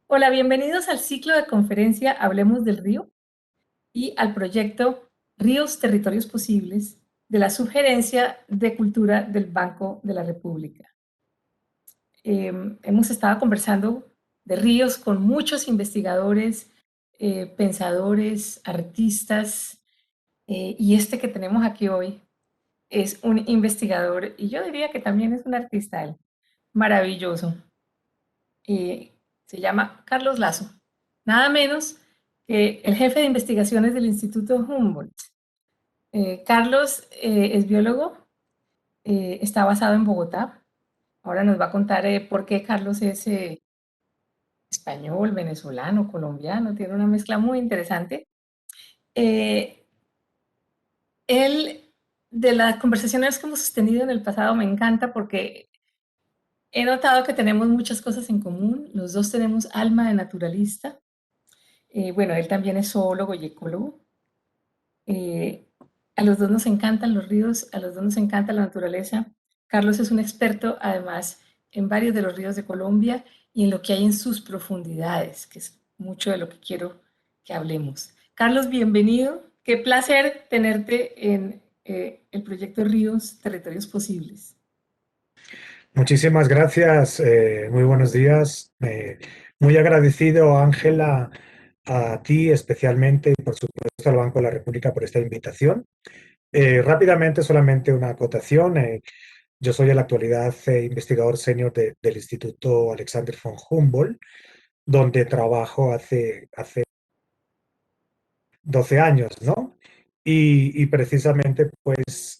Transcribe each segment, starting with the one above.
Hola, bienvenidos al ciclo de conferencia Hablemos del Río y al proyecto Ríos, Territorios Posibles de la Subgerencia de Cultura del Banco de la República. Hemos estado conversando de ríos con muchos investigadores, pensadores, artistas, y este que tenemos aquí hoy es un investigador y yo diría que también es un artista maravilloso. Se llama Carlos Lazo, nada menos que el jefe de investigaciones del Instituto Humboldt. Carlos es biólogo, está basado en Bogotá. Ahora nos va a contar por qué Carlos es español, venezolano, colombiano, tiene una mezcla muy interesante. Eh, él, de las conversaciones que hemos sostenido en el pasado, me encanta porque he notado que tenemos muchas cosas en común. Los dos tenemos alma de naturalista. Bueno, él también es zoólogo y ecólogo. Eh, a los dos nos encantan los ríos, a los dos nos encanta la naturaleza. Carlos es un experto, además, en varios de los ríos de Colombia y en lo que hay en sus profundidades, que es mucho de lo que quiero que hablemos. Carlos, bienvenido. Qué placer tenerte en el proyecto Ríos, Territorios Posibles. Muchísimas gracias, muy buenos días. Muy agradecido, Ángela, a ti especialmente y por supuesto al Banco de la República por esta invitación. Rápidamente, solamente una acotación. Yo soy en la actualidad investigador senior del Instituto Alexander von Humboldt, donde trabajo hace 12 años, ¿no? Y precisamente, pues,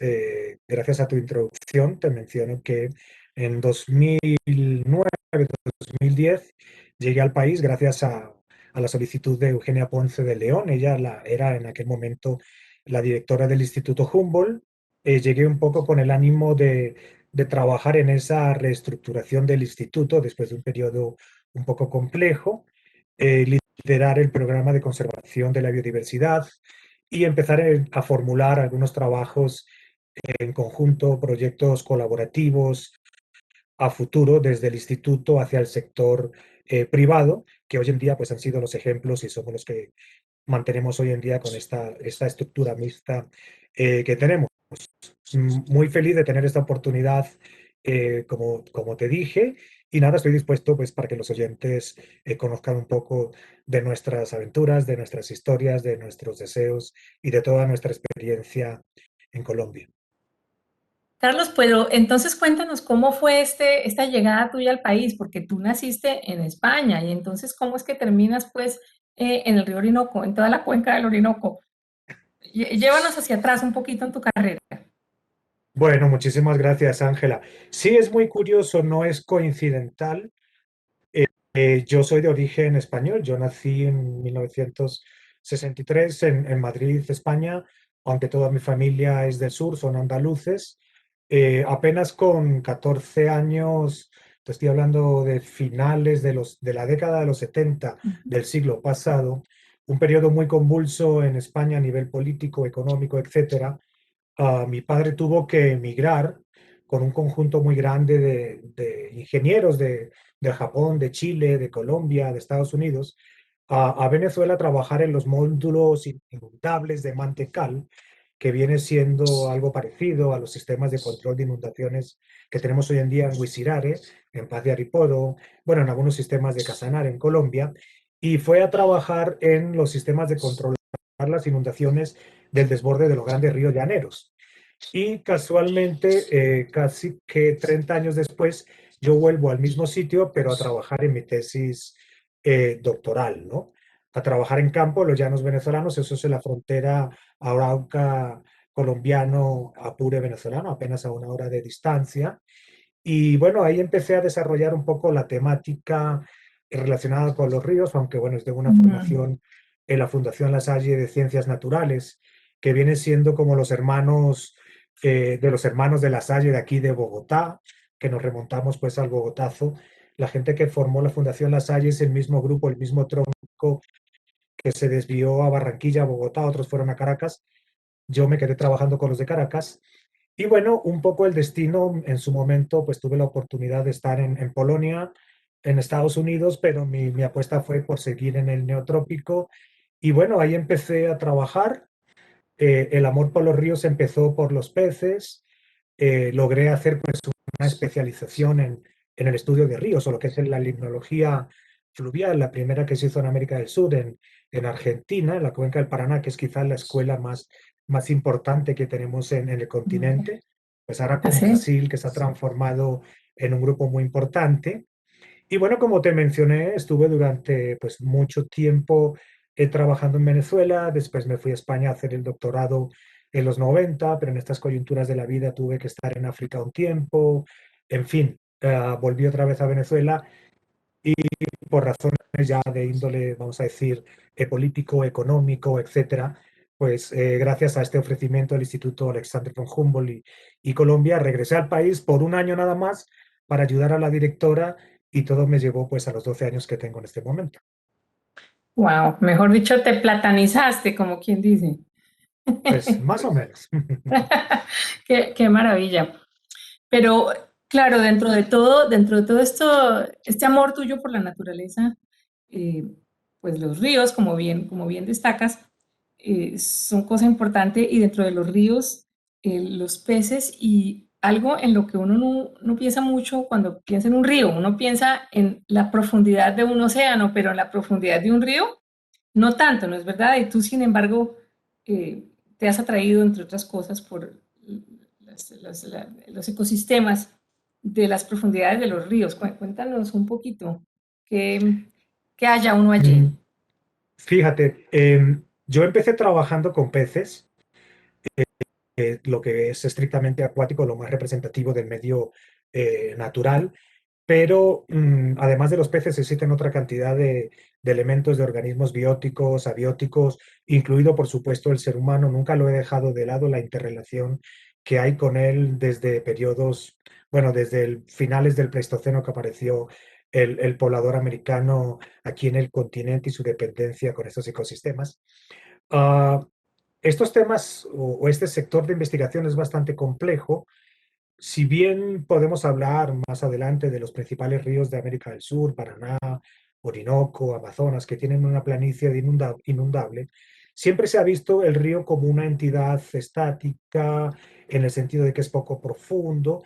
gracias a tu introducción, te menciono que en 2009, 2010, llegué al país gracias a la solicitud de Eugenia Ponce de León. Ella era en aquel momento la directora del Instituto Humboldt. Llegué un poco con el ánimo de trabajar en esa reestructuración del instituto después de un periodo un poco complejo. Liderar el programa de conservación de la biodiversidad y empezar a formular algunos trabajos en conjunto, proyectos colaborativos a futuro desde el instituto hacia el sector privado, que hoy en día pues han sido los ejemplos y somos los que mantenemos hoy en día con esta estructura mixta que tenemos. Muy feliz de tener esta oportunidad, como te dije, y nada, estoy dispuesto pues para que los oyentes conozcan un poco de nuestras aventuras, de nuestras historias, de nuestros deseos y de toda nuestra experiencia en Colombia. Carlos, pero entonces cuéntanos cómo fue esta llegada tuya al país, porque tú naciste en España y entonces cómo es que terminas pues en el río Orinoco, en toda la cuenca del Orinoco. Llévanos hacia atrás un poquito en tu carrera. Bueno, muchísimas gracias, Ángela. Sí, es muy curioso, no es coincidental. Yo soy de origen español, yo nací en 1963 en Madrid, España, aunque toda mi familia es del sur, son andaluces. Apenas con 14 años, te estoy hablando de finales de la década de los 70 del siglo pasado, un periodo muy convulso en España a nivel político, económico, etcétera. Mi padre tuvo que emigrar con un conjunto muy grande de ingenieros de Japón, de Chile, de Colombia, de Estados Unidos, a Venezuela a trabajar en los módulos inundables de Mantecal, que viene siendo algo parecido a los sistemas de control de inundaciones que tenemos hoy en día en Huisirare, en Paz de Ariporo, bueno, en algunos sistemas de Casanare en Colombia, y fue a trabajar en los sistemas de controlar las inundaciones del desborde de los grandes ríos llaneros. Y casualmente, casi que 30 años después, yo vuelvo al mismo sitio, pero a trabajar en mi tesis doctoral, ¿no? A trabajar en campo, los llanos venezolanos, eso es en la frontera Arauca colombiano, Apure venezolano, apenas a una hora de distancia. Y bueno, ahí empecé a desarrollar un poco la temática relacionada con los ríos, aunque bueno, es de una formación en la Fundación La Salle de Ciencias Naturales, que viene siendo como los hermanos de los hermanos de La Salle de aquí de Bogotá, que nos remontamos pues al Bogotazo. La gente que formó la Fundación La Salle es el mismo grupo, el mismo tronco que se desvió a Barranquilla, a Bogotá, otros fueron a Caracas. Yo me quedé trabajando con los de Caracas. Y bueno, un poco el destino en su momento, pues tuve la oportunidad de estar en Polonia, en Estados Unidos, pero mi apuesta fue por seguir en el neotrópico. Y bueno, ahí empecé a trabajar. El amor por los ríos empezó por los peces. Logré hacer pues una especialización en el estudio de ríos, o lo que es en la limnología fluvial, la primera que se hizo en América del Sur, en Argentina, en la cuenca del Paraná, que es quizás la escuela más importante que tenemos en el continente. Pues ahora con Así. Brasil, que se ha transformado en un grupo muy importante. Y bueno, como te mencioné, estuve durante pues mucho tiempo trabajando en Venezuela, después me fui a España a hacer el doctorado en los 90, pero en estas coyunturas de la vida tuve que estar en África un tiempo, en fin, volví otra vez a Venezuela por razones ya de índole, vamos a decir, político, económico, etcétera. Pues gracias a este ofrecimiento del Instituto Alexander von Humboldt y Colombia, regresé al país por un año nada más para ayudar a la directora y todo me llevó pues a los 12 años que tengo en este momento. Wow, mejor dicho, te platanizaste, como quien dice. Pues más o menos. Qué maravilla. Pero claro, dentro de todo esto, este amor tuyo por la naturaleza, eh, pues los ríos, como bien destacas, son cosa importante y dentro de los ríos, los peces y algo en lo que uno no piensa mucho cuando piensa en un río, uno piensa en la profundidad de un océano, pero en la profundidad de un río, no tanto, ¿no es verdad? Y tú, sin embargo, te has atraído, entre otras cosas, por los ecosistemas de las profundidades de los ríos. Cuéntanos un poquito qué, qué haya uno allí. Mm, Fíjate, yo empecé trabajando con peces, lo que es estrictamente acuático, lo más representativo del medio natural. Pero además de los peces existen otra cantidad de elementos de organismos bióticos, abióticos, incluido por supuesto el ser humano. Nunca lo he dejado de lado, la interrelación que hay con él desde periodos, bueno, desde el finales del Pleistoceno que apareció el poblador americano aquí en el continente y su dependencia con estos ecosistemas. Ah, estos temas o este sector de investigación es bastante complejo. Si bien podemos hablar más adelante de los principales ríos de América del Sur, Paraná, Orinoco, Amazonas, que tienen una planicie inundable, siempre se ha visto el río como una entidad estática, en el sentido de que es poco profundo,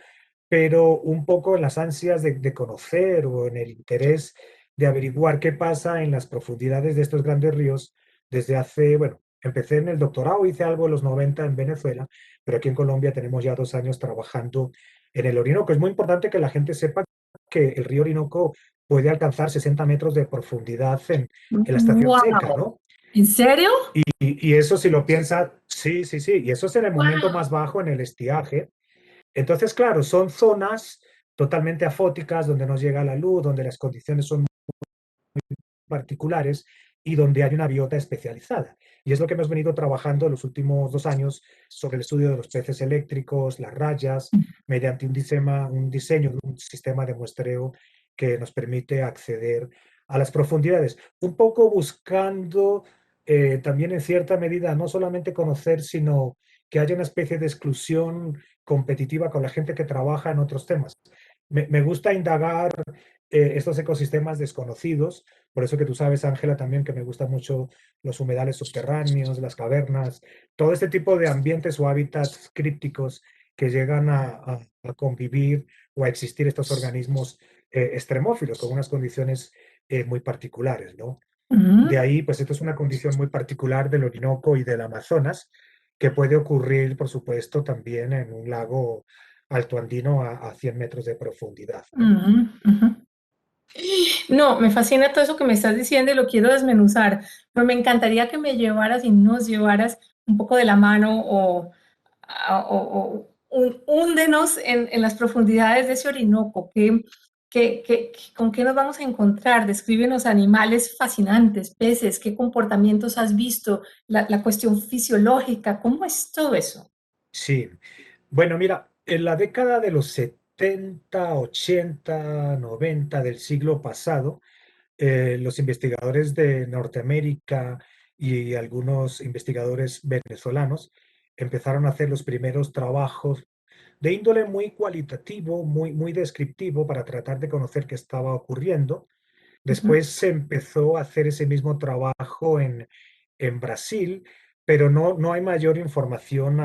pero un poco en las ansias de conocer o en el interés de averiguar qué pasa en las profundidades de estos grandes ríos desde hace, bueno, empecé en el doctorado, hice algo en los 90 en Venezuela, pero aquí en Colombia tenemos ya 2 años trabajando en el Orinoco. Es muy importante que la gente sepa que el río Orinoco puede alcanzar 60 metros de profundidad en la estación seca, ¡Wow! ¿no? ¿En serio? Y eso si lo piensa, sí, sí, sí, y eso es en el momento ¡Wow! más bajo, en el estiaje. Entonces, claro, son zonas totalmente afóticas donde no llega la luz, donde las condiciones son particulares y donde hay una biota especializada. Y es lo que hemos venido trabajando en los últimos 2 años sobre el estudio de los peces eléctricos, las rayas, mediante un diseño de un sistema de muestreo que nos permite acceder a las profundidades. Un poco buscando también en cierta medida no solamente conocer, sino que haya una especie de exclusión competitiva con la gente que trabaja en otros temas. Me gusta indagar estos ecosistemas desconocidos. Por eso que tú sabes, Ángela, también que me gustan mucho los humedales subterráneos, las cavernas, todo este tipo de ambientes o hábitats crípticos que llegan a convivir o a existir estos organismos extremófilos con unas condiciones muy particulares, ¿no? De Mm. ahí, pues esto es una condición muy particular del Orinoco y del Amazonas, que puede ocurrir, por supuesto, también en un lago altoandino a 100 metros de profundidad, ¿no? Ujú, ujú. No, me fascina todo eso que me estás diciendo y lo quiero desmenuzar, pero me encantaría que me llevaras y nos llevaras un poco de la mano húndenos en las profundidades de ese Orinoco. ¿Con qué nos vamos a encontrar? Descríbenos animales fascinantes, peces, qué comportamientos has visto, la cuestión fisiológica, ¿cómo es todo eso? Sí, bueno, mira, en la década de los 70, 80, 90 del siglo pasado, los investigadores de Norteamérica y algunos investigadores venezolanos empezaron a hacer los primeros trabajos de índole muy cualitativo, muy descriptivo para tratar de conocer qué estaba ocurriendo. Ujú, Después se empezó a hacer ese mismo trabajo en Brasil, pero no hay mayor información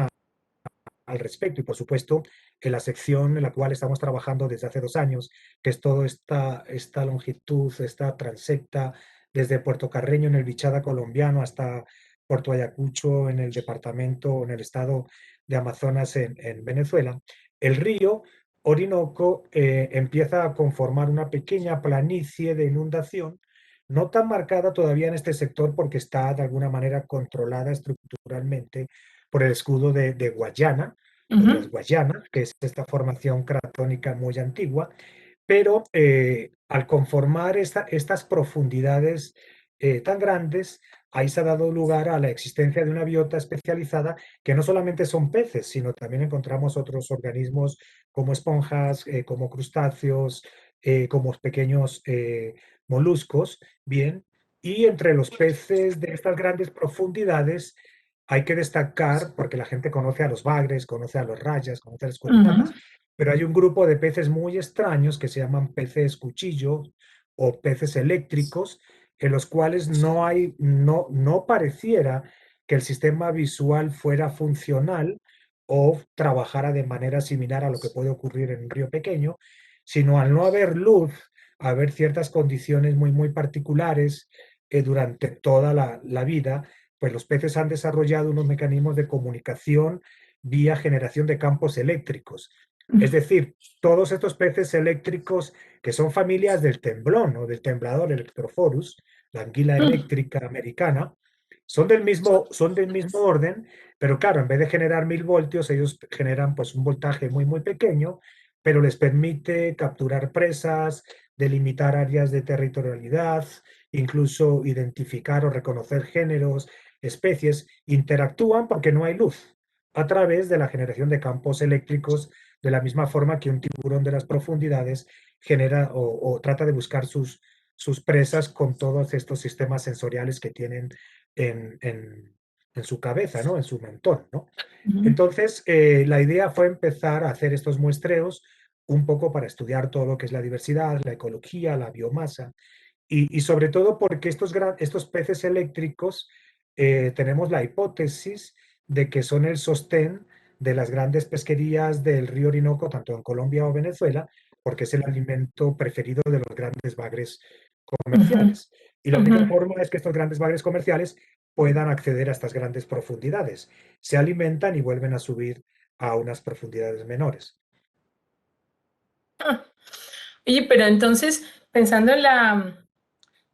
al respecto. Y por supuesto, en la sección en la cual estamos trabajando desde hace 2 años, que es toda esta longitud, esta transecta desde Puerto Carreño en el Bichada colombiano hasta Puerto Ayacucho en el departamento, en el estado de Amazonas en Venezuela, el río Orinoco empieza a conformar una pequeña planicie de inundación, no tan marcada todavía en este sector porque está de alguna manera controlada estructuralmente por el escudo de Guayana, o ujú, del Guayana, que es esta formación cratónica muy antigua, pero al conformar estas profundidades tan grandes, ahí se ha dado lugar a la existencia de una biota especializada que no solamente son peces, sino también encontramos otros organismos como esponjas, como crustáceos, como pequeños moluscos, bien, y entre los peces de estas grandes profundidades hay que destacar, porque la gente conoce a los bagres, conoce a los rayas, conoce a las ujú, escualinatas, pero hay un grupo de peces muy extraños que se llaman peces cuchillo o peces eléctricos, en los cuales no pareciera que el sistema visual fuera funcional o trabajara de manera similar a lo que puede ocurrir en un río pequeño, sino al no haber luz, haber ciertas condiciones muy particulares durante toda la vida, pues los peces han desarrollado unos mecanismos de comunicación vía generación de campos eléctricos. Es ujú, decir, todos estos peces eléctricos que son familias del temblón o del temblador Electrophorus, la anguila ujú, eléctrica americana, son del mismo orden, pero claro, en vez de generar 1000 voltios, ellos generan pues un voltaje muy pequeño, pero les permite capturar presas, delimitar áreas de territorialidad, incluso identificar o reconocer géneros, especies, interactúan porque no hay luz a través de la generación de campos eléctricos, de la misma forma que un tiburón de las profundidades genera o trata de buscar sus presas con todos estos sistemas sensoriales que tienen en, en, en su cabeza, ¿no? En su mentón, ¿no? ujú. Entonces, la idea fue empezar a hacer estos muestreos un poco para estudiar todo lo que es la diversidad, la ecología, la biomasa, y sobre todo porque estos peces eléctricos tenemos la hipótesis de que son el sostén de las grandes pesquerías del río Orinoco, tanto en Colombia o Venezuela, porque es el alimento preferido de los grandes bagres Ujú, comerciales. Y la ujú. única forma es que estos grandes bagres comerciales puedan acceder a estas grandes profundidades. Se alimentan y vuelven a subir a unas profundidades menores. Ah, oye, pero entonces, pensando en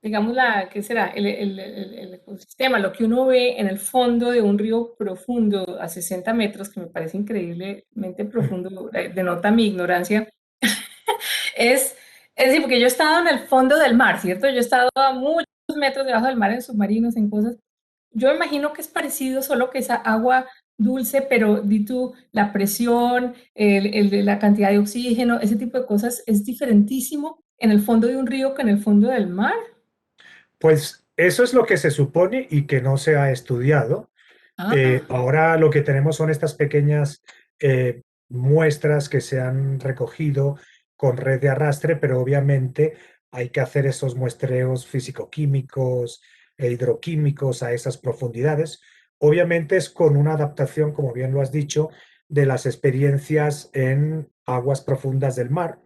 digamos, ¿qué será? El ecosistema, lo que uno ve en el fondo de un río profundo a 60 metros, que me parece increíblemente profundo, denota mi ignorancia, es, es decir, porque yo he estado en el fondo del mar, ¿cierto? Yo he estado a muchos metros debajo del mar en submarinos, en cosas. Yo imagino que es parecido, solo que esa agua dulce, pero di tú, la presión, la cantidad de oxígeno, ese tipo de cosas es diferentísimo en el fondo de un río que en el fondo del mar. Pues eso es lo que se supone y que no se ha estudiado. Ah, Ahora lo que tenemos son estas pequeñas eh, muestras que se han recogido con red de arrastre, pero obviamente hay que hacer esos muestreos físico-químicos e hidroquímicos a esas profundidades. Obviamente es con una adaptación, como bien lo has dicho, de las experiencias en aguas profundas del mar.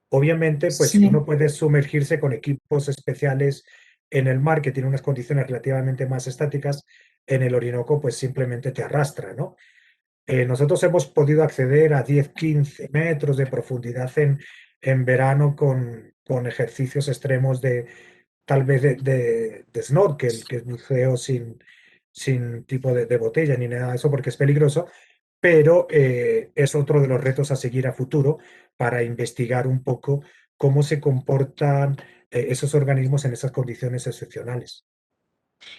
Obviamente, pues si sí. uno puede sumergirse con equipos especiales en el mar que tiene unas condiciones relativamente más estáticas, en el Orinoco pues simplemente te arrastra, ¿no? Nosotros hemos podido acceder a 10-15 metros de profundidad en verano con ejercicios extremos de tal vez de snorkel, que es buceo sin tipo de botella ni nada de eso porque es peligroso, pero es otro de los retos a seguir a futuro para investigar un poco cómo se comportan esos organismos en esas condiciones excepcionales.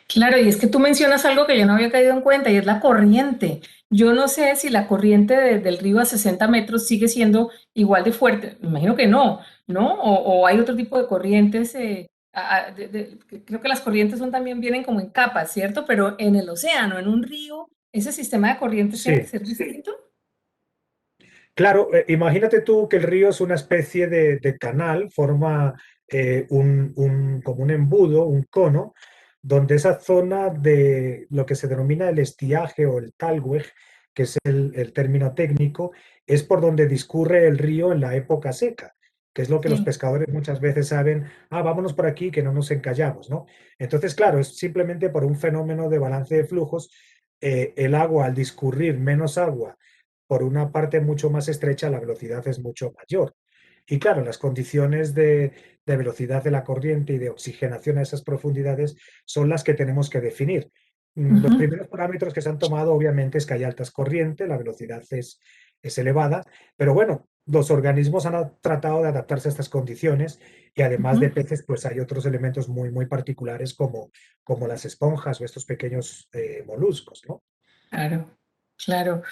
Claro, y es que tú mencionas algo que yo no había caído en cuenta y es la corriente. Yo no sé si la corriente del río a 60 metros sigue siendo igual de fuerte. Me imagino que no, ¿no? O hay otro tipo de corrientes. Creo que las corrientes son también vienen como en capas, ¿cierto? Pero en el océano, en un río, ese sistema de corrientes tiene que Sí, ser distinto. Claro, imagínate tú que el río es una especie de canal, forma como un embudo, un cono, donde esa zona de lo que se denomina el estiaje o el talweg, que es el término técnico, es por donde discurre el río en la época seca, que es lo que los Sí. pescadores muchas veces saben, ah, vámonos por aquí que no nos encallamos, ¿no? Entonces, claro, es simplemente por un fenómeno de balance de flujos, el agua al discurrir menos agua por una parte mucho más estrecha, la velocidad es mucho mayor. Y claro, las condiciones de velocidad de la corriente y de oxigenación a esas profundidades son las que tenemos que definir. Los Ujú, primeros parámetros que se han tomado, obviamente, es que hay altas corrientes, la velocidad es elevada, pero bueno, los organismos han tratado de adaptarse a estas condiciones y además de ujú. peces, pues hay otros elementos muy, muy particulares como las esponjas o estos pequeños moluscos, ¿no? Claro, claro.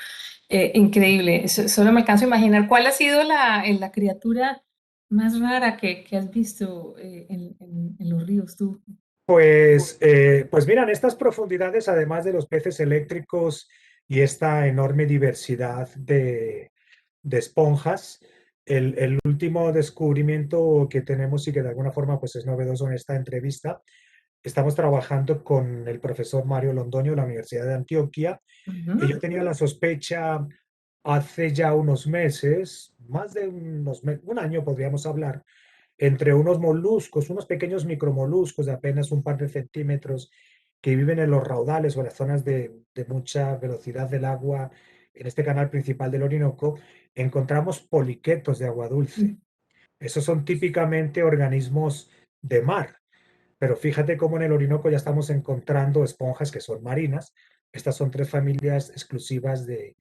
Increíble. Solo me alcanzo a imaginar cuál ha sido la criatura más rara que has visto en los ríos tú. Pues mira, en estas profundidades, además de los peces eléctricos y esta enorme diversidad de esponjas, el último descubrimiento que tenemos y que de alguna forma pues es novedoso en esta entrevista, estamos trabajando con el profesor Mario Londoño de la Universidad de Antioquia y Ujú, yo tenía la sospecha hace ya unos meses, más de un año podríamos hablar, entre unos moluscos, unos pequeños micromoluscos de apenas un par de centímetros que viven en los raudales o en las zonas de mucha velocidad del agua, en este canal principal del Orinoco, encontramos poliquetos de agua dulce. mm, Esos son típicamente organismos de mar, pero fíjate cómo en el Orinoco ya estamos encontrando esponjas que son marinas. Estas son tres familias exclusivas de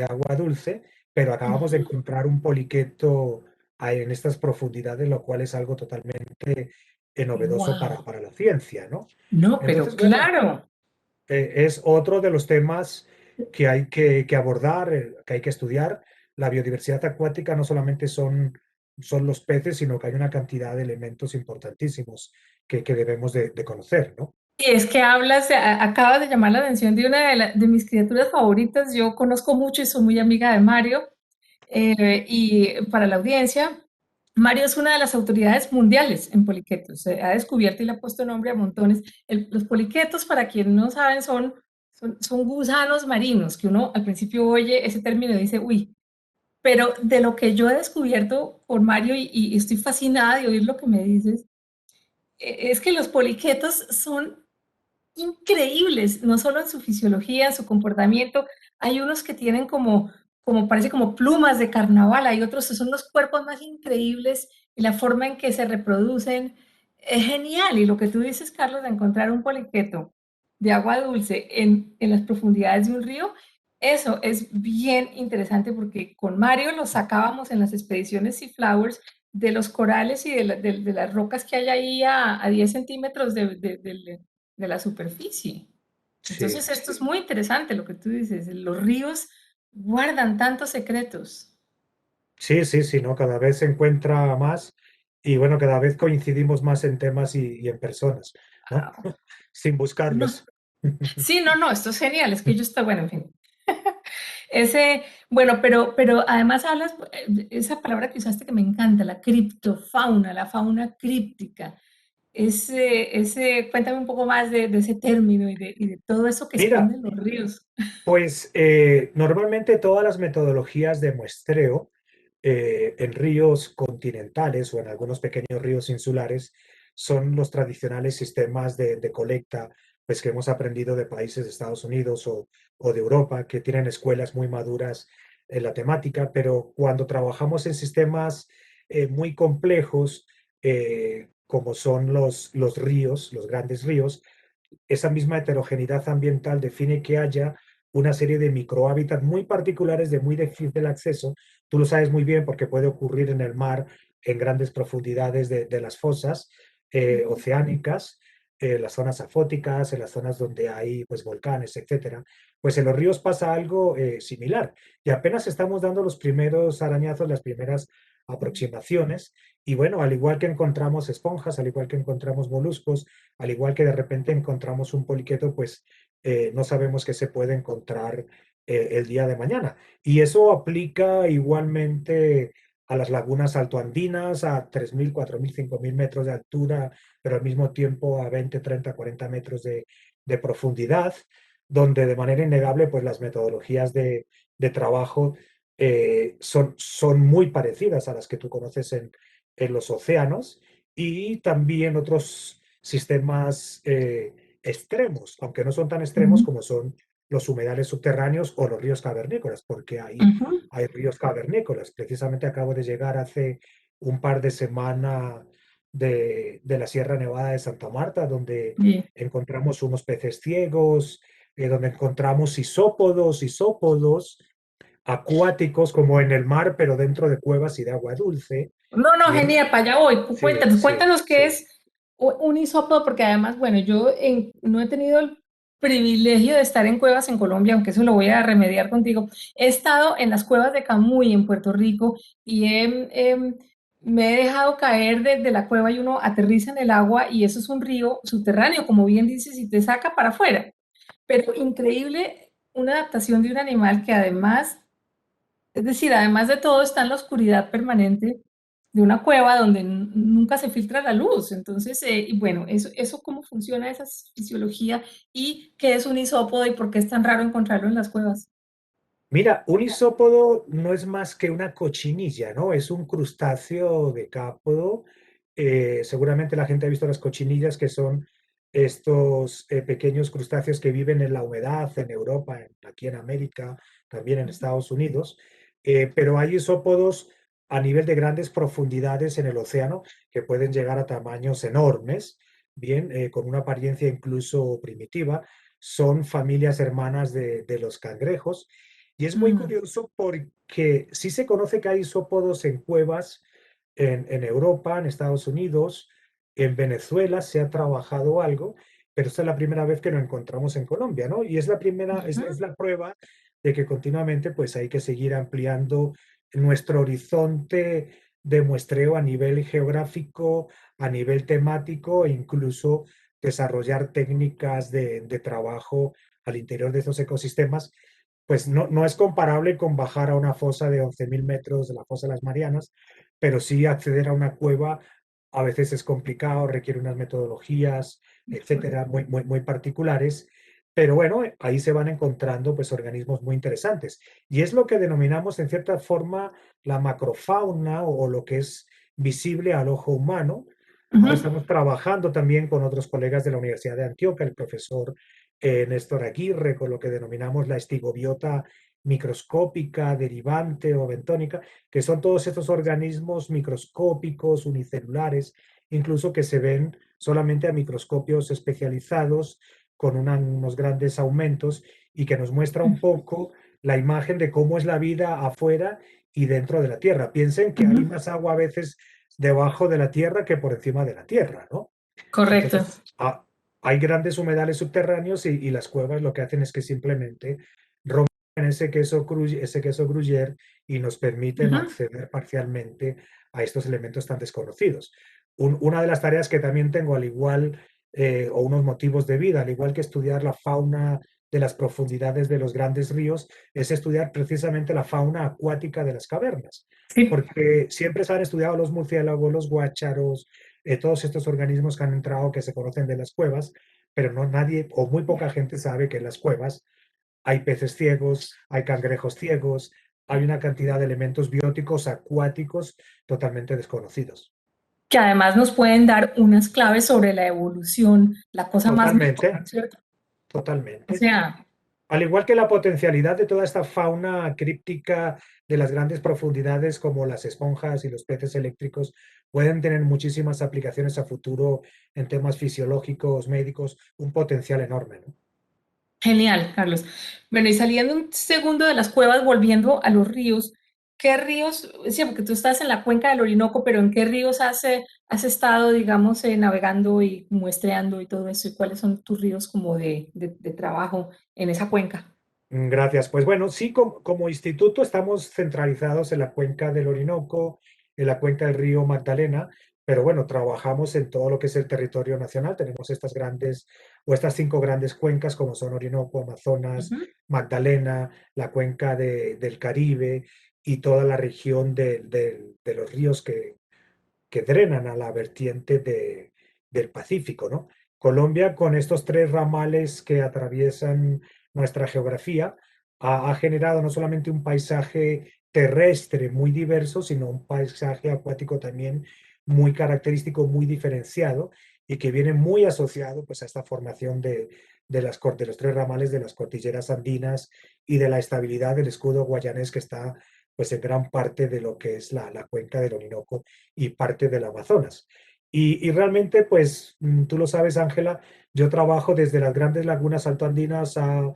agua dulce, pero acabamos de ujú. encontrar un poliqueto ahí en estas profundidades, lo cual es algo totalmente novedoso Wow. para la ciencia, ¿no? No, pero Entonces, bueno, claro. es otro de los temas que hay que abordar, que hay que estudiar. La biodiversidad acuática no solamente son los peces, sino que hay una cantidad de elementos importantísimos que debemos de conocer, ¿no? Y es que hablas, acabas de llamar la atención de una de mis criaturas favoritas. Yo conozco mucho y soy muy amiga de Mario. Y para la audiencia, Mario es una de las autoridades mundiales en poliquetos. Se ha descubierto y le ha puesto nombre a montones. Los poliquetos, para quienes no saben, son gusanos marinos, que uno al principio oye ese término y dice, uy, pero de lo que yo he descubierto por Mario y estoy fascinada de oír lo que me dices, es que los poliquetos son increíbles, no solo en su fisiología, en su comportamiento. Hay unos que tienen parece como plumas de carnaval, hay otros que son los cuerpos más increíbles y la forma en que se reproducen es genial. Y lo que tú dices, Carlos, de encontrar un poliqueto de agua dulce en las profundidades de un río, eso es bien interesante porque con Mario lo sacábamos en las expediciones Sea Flowers de los corales y de las rocas que hay ahí a 10 centímetros de la superficie. Sí. Entonces, esto es muy interesante lo que tú dices. Los ríos guardan tantos secretos. Sí, sí, sí, ¿no? Cada vez se encuentra más y bueno, cada vez coincidimos más en temas y en personas, ¿no? Ah, Sin no. buscarlos. Sí, no, no, esto es genial. Es que yo está bueno, en fin. Bueno, pero además hablas, esa palabra que usaste que me encanta, la criptofauna, la fauna críptica. Cuéntame un poco más de ese término y de todo eso que Mira, esconden los ríos. pues normalmente todas las metodologías de muestreo en ríos continentales o en algunos pequeños ríos insulares son los tradicionales sistemas de colecta pues, que hemos aprendido de países de Estados Unidos o de Europa, que tienen escuelas muy maduras en la temática, pero cuando trabajamos en sistemas muy complejos, como son los ríos, los grandes ríos, esa misma heterogeneidad ambiental define que haya una serie de microhábitats muy particulares de muy difícil acceso. Tú lo sabes muy bien porque puede ocurrir en el mar, en grandes profundidades de las fosas oceánicas, en las zonas afóticas, en las zonas donde hay pues, volcanes, etcétera. Pues en los ríos pasa algo similar y apenas estamos dando los primeros arañazos, las primeras aproximaciones. Y bueno, al igual que encontramos esponjas, al igual que encontramos moluscos, al igual que de repente encontramos un poliqueto, pues no sabemos qué se puede encontrar el día de mañana. Y eso aplica igualmente a las lagunas altoandinas, a 3.000, 4.000, 5.000 metros de altura, pero al mismo tiempo a 20, 30, 40 metros de profundidad, donde de manera innegable pues las metodologías de trabajo son muy parecidas a las que tú conoces en los océanos y también otros sistemas extremos, aunque no son tan extremos Ujú, como son los humedales subterráneos o los ríos cavernícolas, porque ujú, hay ríos cavernícolas. Precisamente acabo de llegar hace un par de semanas de la Sierra Nevada de Santa Marta, donde bien. encontramos unos peces ciegos, donde encontramos isópodos acuáticos como en el mar, pero dentro de cuevas y de agua dulce. No, no, Bien, genial, para allá voy. sí, Cuéntanos, sí, cuéntanos qué sí. es un isópodo, porque además, bueno, no he tenido el privilegio de estar en cuevas en Colombia, aunque eso lo voy a remediar contigo. He estado en las cuevas de Camuy, en Puerto Rico, y me he dejado caer desde la cueva y uno aterriza en el agua y eso es un río subterráneo, como bien dices, y te saca para afuera. Pero increíble una adaptación de un animal que además, es decir, además de todo está en la oscuridad permanente de una cueva donde nunca se filtra la luz. Entonces, y bueno, eso cómo funciona esa fisiología y qué es un isópodo y por qué es tan raro encontrarlo en las cuevas. Mira, un isópodo no es más que una cochinilla, ¿no? Es un crustáceo decápodo. Seguramente la gente ha visto las cochinillas, que son estos pequeños crustáceos que viven en la humedad en Europa, aquí en América, también en Estados Unidos. Pero hay isópodos a nivel de grandes profundidades en el océano que pueden llegar a tamaños enormes, bien, con una apariencia incluso primitiva. Son familias hermanas de los cangrejos y es muy Mm, curioso porque sí se conoce que hay isópodos en cuevas en Europa, en Estados Unidos, en Venezuela se ha trabajado algo, pero esta es la primera vez que lo encontramos en Colombia, ¿no? Y es la primera, ujú, es la prueba de que continuamente pues hay que seguir ampliando nuestro horizonte de muestreo a nivel geográfico, a nivel temático e incluso desarrollar técnicas de trabajo al interior de estos ecosistemas pues no es comparable con bajar a una fosa de 11.000 metros de la fosa de las Marianas, pero sí acceder a una cueva a veces es complicado, requiere unas metodologías, etcétera, correcto. muy particulares. Pero bueno, ahí se van encontrando pues organismos muy interesantes. Y es lo que denominamos en cierta forma la macrofauna o lo que es visible al ojo humano. Ahora Ujú, estamos trabajando también con otros colegas de la Universidad de Antioquia, el profesor Néstor Aguirre, con lo que denominamos la estigobiota microscópica, derivante o bentónica, que son todos estos organismos microscópicos, unicelulares, incluso que se ven solamente a microscopios especializados con unos grandes aumentos y que nos muestra un poco la imagen de cómo es la vida afuera y dentro de la Tierra. Piensen que hay ujú, más agua a veces debajo de la Tierra que por encima de la Tierra, ¿no? correcto. Entonces, hay grandes humedales subterráneos y las cuevas lo que hacen es que simplemente rompen ese queso gruyere y nos permiten Ujú, acceder parcialmente a estos elementos tan desconocidos. Una de las tareas que también tengo, al igual, o unos motivos de vida, al igual que estudiar la fauna de las profundidades de los grandes ríos, es estudiar precisamente la fauna acuática de las cavernas, sí. porque siempre se han estudiado los murciélagos, los guácharos, todos estos organismos que han entrado, que se conocen de las cuevas, pero no nadie o muy poca gente sabe que en las cuevas hay peces ciegos, hay cangrejos ciegos, hay una cantidad de elementos bióticos acuáticos totalmente desconocidos. Que además nos pueden dar unas claves sobre la evolución, la cosa más Totalmente, loca, ¿cierto? O totalmente. sea, Al igual que la potencialidad de toda esta fauna críptica de las grandes profundidades como las esponjas y los peces eléctricos pueden tener muchísimas aplicaciones a futuro en temas fisiológicos, médicos, un potencial enorme, ¿no? genial, Carlos. Bueno, y saliendo un segundo de las cuevas, volviendo a los ríos, ¿qué ríos? Sí, porque tú estás en la cuenca del Orinoco, pero ¿en qué ríos has estado, digamos, navegando y muestreando y todo eso? ¿Y cuáles son tus ríos como de trabajo en esa cuenca? Gracias. Pues bueno, sí, como instituto estamos centralizados en la cuenca del Orinoco, en la cuenca del río Magdalena, pero bueno, trabajamos en todo lo que es el territorio nacional. Tenemos estas grandes o estas 5 grandes cuencas como son Orinoco, Amazonas, Ujú. Magdalena, la cuenca del Caribe y toda la región de los ríos que drenan a la vertiente del Pacífico, ¿no? Colombia, con estos tres ramales que atraviesan nuestra geografía, ha generado no solamente un paisaje terrestre muy diverso, sino un paisaje acuático también muy característico, muy diferenciado y que viene muy asociado pues, a esta formación de los tres ramales de las cordilleras andinas y de la estabilidad del escudo guayanés que está pues en gran parte de lo que es la cuenca del Orinoco y parte del Amazonas. Y realmente, pues tú lo sabes, Ángela, yo trabajo desde las grandes lagunas altoandinas a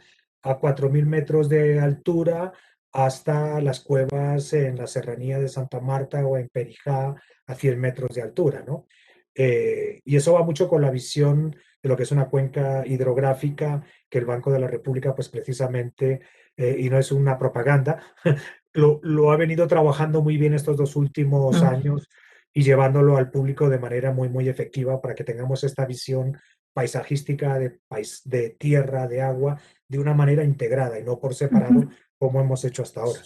4.000 metros de altura hasta las cuevas en la serranía de Santa Marta o en Perijá a 100 metros de altura, ¿no? Y eso va mucho con la visión de lo que es una cuenca hidrográfica que el Banco de la República, pues precisamente, y no es una propaganda, lo ha venido trabajando muy bien estos 2 últimos Mm. años y llevándolo al público de manera muy, muy efectiva para que tengamos esta visión paisajística de tierra, de agua, de una manera integrada y no por separado Ujú. como hemos hecho hasta ahora.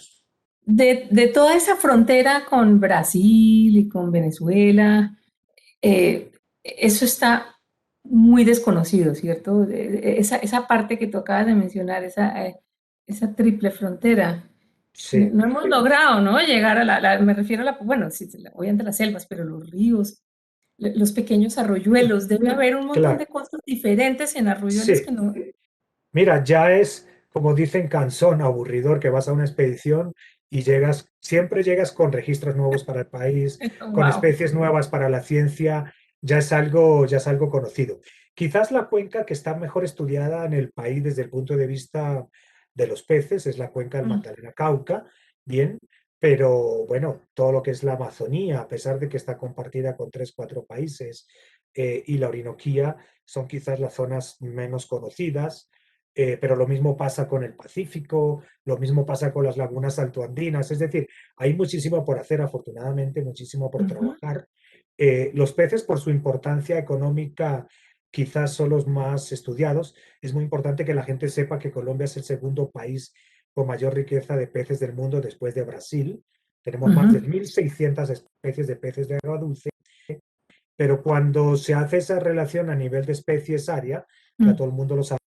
De toda esa frontera con Brasil y con Venezuela, eh, eso está muy desconocido, ¿cierto? Esa parte que tú acabas de mencionar, esa triple frontera. Sí, No hemos logrado, ¿no? Llegar a me refiero a bueno, sí, obviamente las selvas, pero los ríos, los pequeños arroyuelos, debe haber un montón de claro, cosas diferentes en arroyuelos que sí. no. Mira, ya es, como dicen, cansón, aburridor, que vas a una expedición y siempre llegas con registros nuevos para el país, con Wow. especies nuevas para la ciencia, ya es algo conocido. Quizás la cuenca que está mejor estudiada en el país desde el punto de vista de los peces es la cuenca del Magdalena-Cauca, bien, pero bueno, todo lo que es la Amazonía, a pesar de que está compartida con 3, 4 países, y la Orinoquía son quizás las zonas menos conocidas. Pero lo mismo pasa con el Pacífico, lo mismo pasa con las lagunas altoandinas, es decir, hay muchísimo por hacer, afortunadamente, muchísimo por Ujú, trabajar. Los peces, por su importancia económica, quizás son los más estudiados. Es muy importante que la gente sepa que Colombia es el segundo país con mayor riqueza de peces del mundo después de Brasil. Tenemos más de ujú, 1.600 especies de peces de agua dulce, pero cuando se hace esa relación a nivel de especies área, ya mm. todo el mundo lo sabe,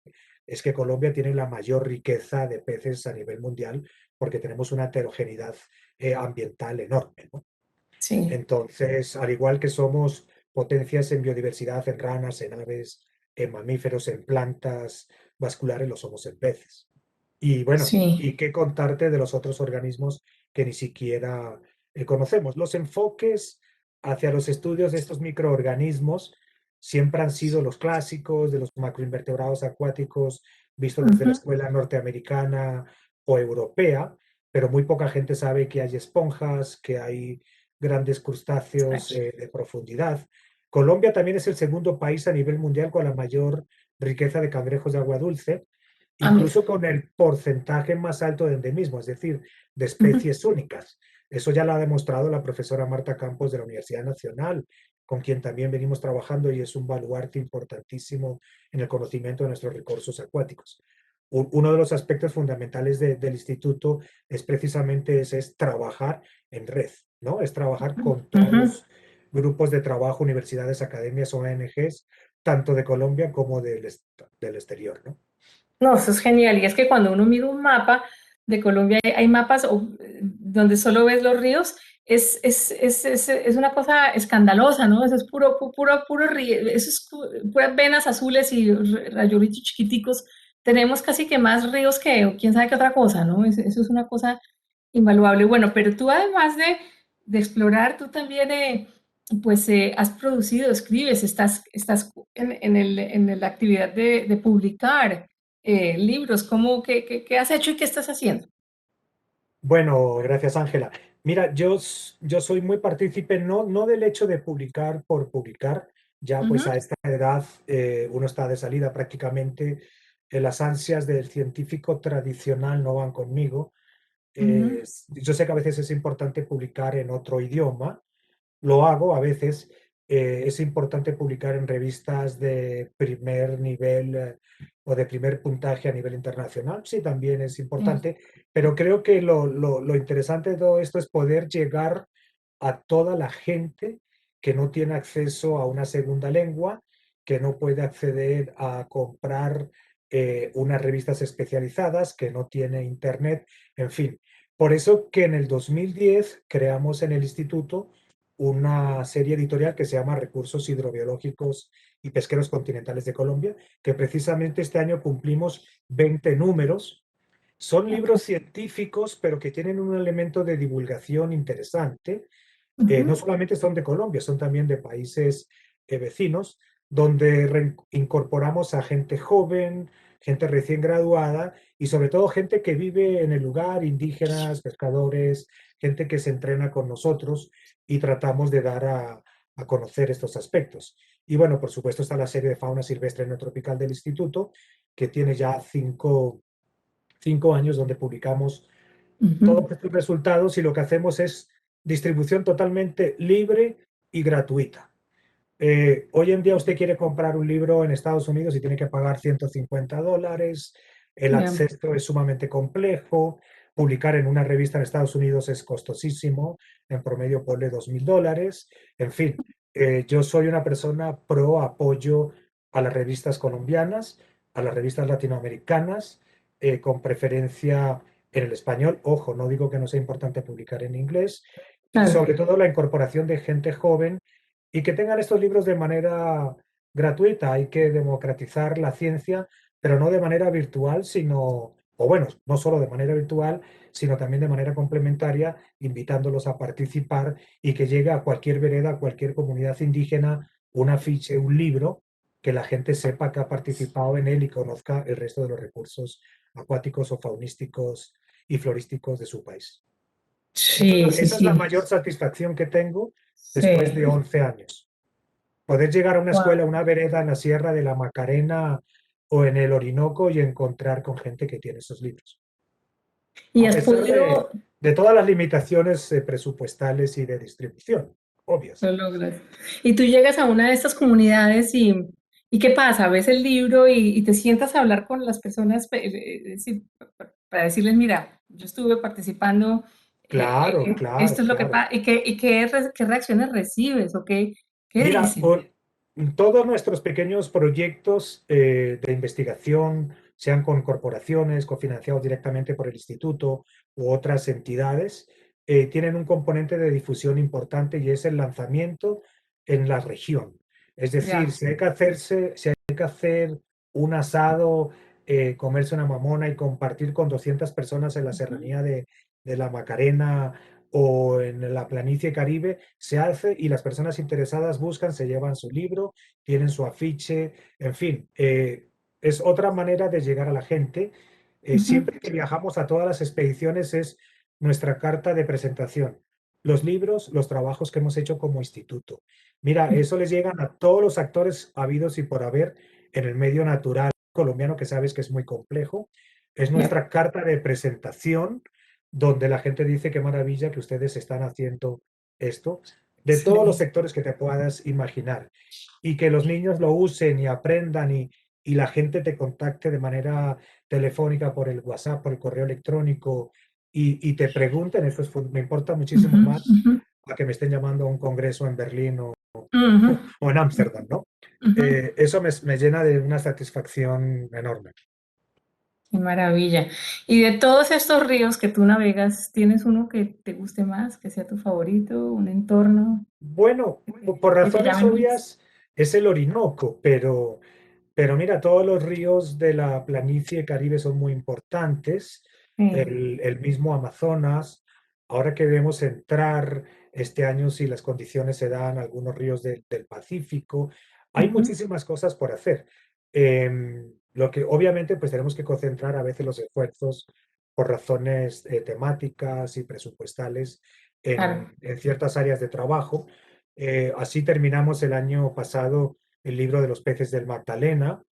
es que Colombia tiene la mayor riqueza de peces a nivel mundial porque tenemos una heterogeneidad ambiental enorme, ¿no? Sí, Entonces, al igual que somos potencias en biodiversidad, en ranas, en aves, en mamíferos, en plantas vasculares, lo somos en peces. Y bueno, sí. ¿y qué contarte de los otros organismos que ni siquiera conocemos? Los enfoques hacia los estudios de estos microorganismos siempre han sido los clásicos de los macroinvertebrados acuáticos vistos desde la Ujú, escuela norteamericana o europea, pero muy poca gente sabe que hay esponjas, que hay grandes crustáceos sí. de profundidad. Colombia también es el segundo país a nivel mundial con la mayor riqueza de cangrejos de agua dulce, Ah, mira. incluso con el porcentaje más alto de endemismo, es decir, de Ujú. especies únicas. Eso ya lo ha demostrado la profesora Marta Campos de la Universidad Nacional, con quien también venimos trabajando y es un baluarte importantísimo en el conocimiento de nuestros recursos acuáticos. Uno de los aspectos fundamentales del instituto es precisamente es trabajar en red, ¿no? Es trabajar con todos Ujú. los grupos de trabajo, universidades, academias, ONGs, tanto de Colombia como del exterior, ¿no? No, eso es genial. Y es que cuando uno mira un mapa de Colombia, hay mapas donde solo ves los ríos, es una cosa escandalosa, ¿no? Eso es puro río, eso es puras venas azules y rayolitos chiquiticos. Tenemos casi que más ríos que quién sabe qué otra cosa, ¿no? Eso es una cosa invaluable. Bueno, pero tú además de explorar, tú también pues has producido, escribes, estás en la actividad de publicar libros. ¿Qué has hecho y qué estás haciendo? Bueno, gracias, Ángela. Mira, yo soy muy partícipe, no del hecho de publicar por publicar, ya pues Ujú, a esta edad uno está de salida prácticamente, las ansias del científico tradicional no van conmigo. ujú, Yo sé que a veces es importante publicar en otro idioma, lo hago a veces, es importante publicar en revistas de primer nivel o de primer puntaje a nivel internacional. Sí, también es Sí. importante, pero creo que lo interesante de todo esto es poder llegar a toda la gente que no tiene acceso a una segunda lengua, que no puede acceder a comprar unas revistas especializadas, que no tiene internet, en fin. Por eso que en el 2010 creamos en el instituto una serie editorial que se llama Recursos Hidrobiológicos y Pesqueros Continentales de Colombia, que precisamente este año cumplimos 20 números. Son libros Ok. científicos, pero que tienen un elemento de divulgación interesante. No Ujú. solamente son de Colombia, son también de países vecinos, donde incorporamos a gente joven, gente recién graduada y sobre todo gente que vive en el lugar, indígenas, pescadores, gente que se entrena con nosotros y tratamos de dar a conocer estos aspectos. Y bueno, por supuesto está la serie de fauna silvestre no tropical del instituto, que tiene ya cinco años donde publicamos Ujú. todos estos resultados y lo que hacemos es distribución totalmente libre y gratuita. Hoy en día usted quiere comprar un libro en Estados Unidos y tiene que pagar $150, el Ya. acceso es sumamente complejo, publicar en una revista en Estados Unidos es costosísimo, en promedio ponle $2000, en fin, yo soy una persona pro apoyo a las revistas colombianas, a las revistas latinoamericanas, con preferencia en el español. Ojo, no digo que no sea importante publicar en inglés, y Claro. sobre todo la incorporación de gente joven y que tengan estos libros de manera gratuita. Hay que democratizar la ciencia, pero no de manera virtual, sino, o bueno, no solo de manera virtual, sino también de manera complementaria, invitándolos a participar y que llegue a cualquier vereda, a cualquier comunidad indígena, un afiche, un libro, que la gente sepa que ha participado en él y conozca el resto de los recursos acuáticos o faunísticos y florísticos de su país. Sí, sí, Esa es la sí. mayor satisfacción que tengo después Sí. de 11 años. Poder llegar a una escuela, a Wow. una vereda en la Sierra de la Macarena o en el Orinoco y encontrar con gente que tiene esos libros. ¿Y A has pesar podido, de todas las limitaciones presupuestales y de distribución, obvias. lo logras? Y tú llegas a una de estas comunidades y ¿qué pasa? Ves el libro y te sientas a hablar con las personas, para decirles, mira, yo estuve participando, Claro, esto claro, es lo que claro. pasa, qué reacciones recibes o qué Mira, dicen. todos nuestros pequeños proyectos de investigación, sean con corporaciones, cofinanciados directamente por el instituto u otras entidades, tienen un componente de difusión importante y es el lanzamiento en la región. Es decir, Ya. si hay que hacer un asado, comerse una mamona y compartir con 200 personas en la Ujú. serranía de la Macarena o en la planicie Caribe, se hace y las personas interesadas buscan, se llevan su libro, tienen su afiche, en fin, es otra manera de llegar a la gente. Ujú. Siempre que viajamos a todas las expediciones es nuestra carta de presentación. Los libros, los trabajos que hemos hecho como instituto. Mira, eso les llegan a todos los actores habidos y por haber en el medio natural colombiano, que sabes que es muy complejo. Es Ya. nuestra carta de presentación donde la gente dice qué maravilla que ustedes están haciendo esto, de todos los Sí. sectores que te puedas imaginar, y que los niños lo usen y aprendan y la gente te contacte de manera telefónica por el WhatsApp, por el correo electrónico y te pregunten, eso me importa muchísimo Ujú, más ujú, a que me estén llamando a un congreso en Berlín ujú, o en Ámsterdam, ¿no? ujú. Eso me llena de una satisfacción enorme. Qué maravilla. Y de todos estos ríos que tú navegas, ¿tienes uno que te guste más, que sea tu favorito, un entorno Bueno, por que te razones llame más? obvias es el Orinoco, pero mira, todos los ríos de la planicie Caribe son muy importantes, Sí. el mismo Amazonas, ahora que debemos entrar este año, si las condiciones se dan, algunos ríos del Pacífico, hay Ujú. muchísimas cosas por hacer. Lo que obviamente pues tenemos que concentrar a veces los esfuerzos por razones temáticas y presupuestales Claro. en ciertas áreas de trabajo. Así terminamos el año pasado el libro de los peces del Magdalena.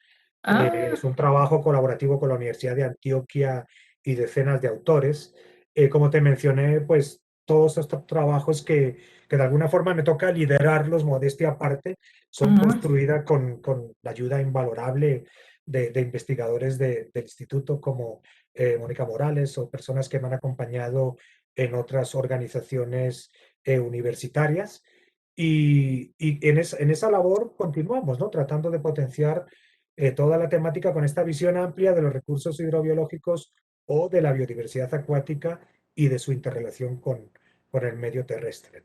Ah, Es un trabajo colaborativo con la Universidad de Antioquia y decenas de autores. Como te mencioné, pues todos estos trabajos que de alguna forma me toca liderarlos, modestia aparte, son construidas con la ayuda invalorable de investigadores del instituto como Mónica Morales o personas que me han acompañado en otras organizaciones universitarias. Y en esa labor continuamos, ¿no? Tratando de potenciar toda la temática con esta visión amplia de los recursos hidrobiológicos o de la biodiversidad acuática y de su interrelación con el medio terrestre.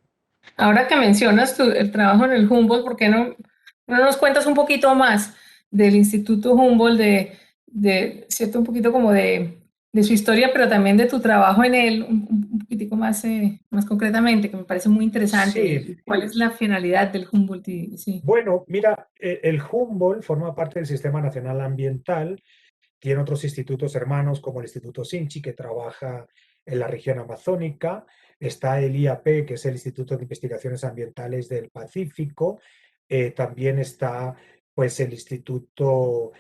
Ahora que mencionas el trabajo en el Humboldt, ¿por qué no nos cuentas un poquito más del Instituto Humboldt, cierto, un poquito como de su historia, pero también de tu trabajo en él, un poquitico más, más concretamente, que me parece muy interesante, Sí, y cuál es la finalidad del Humboldt? Sí. bueno, mira, el Humboldt forma parte del Sistema Nacional Ambiental. Tiene otros institutos hermanos como el Instituto Sinchi, que trabaja en la región amazónica. Está el IAP, que es el Instituto de Investigaciones Ambientales del Pacífico. También está pues, el Instituto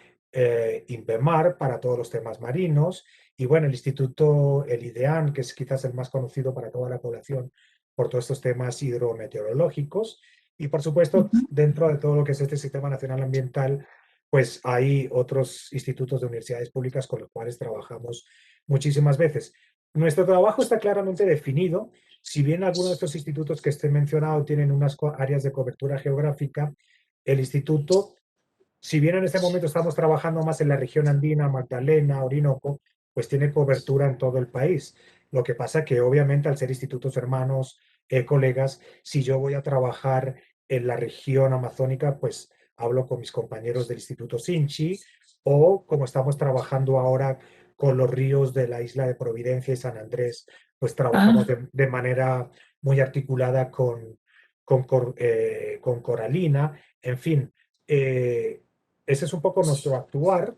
INVEMAR para todos los temas marinos. Y bueno, el Instituto, el IDEAN, que es quizás el más conocido para toda la población por todos estos temas hidrometeorológicos. Y por supuesto, Ujú, dentro de todo lo que es este Sistema Nacional Ambiental, pues hay otros institutos de universidades públicas con los cuales trabajamos muchísimas veces. Nuestro trabajo está claramente definido. Si bien algunos de estos institutos que esté mencionado tienen unas áreas de cobertura geográfica, el instituto, si bien en este momento estamos trabajando más en la región andina, Magdalena, Orinoco, pues tiene cobertura en todo el país. Lo que pasa que obviamente al ser institutos hermanos, colegas, si yo voy a trabajar en la región amazónica, pues hablo con mis compañeros del Instituto Sinchi o como estamos trabajando ahora con los ríos de la isla de Providencia y San Andrés, pues trabajamos ah, de manera muy articulada con Coralina, en fin. eh, Ese es un poco nuestro actuar.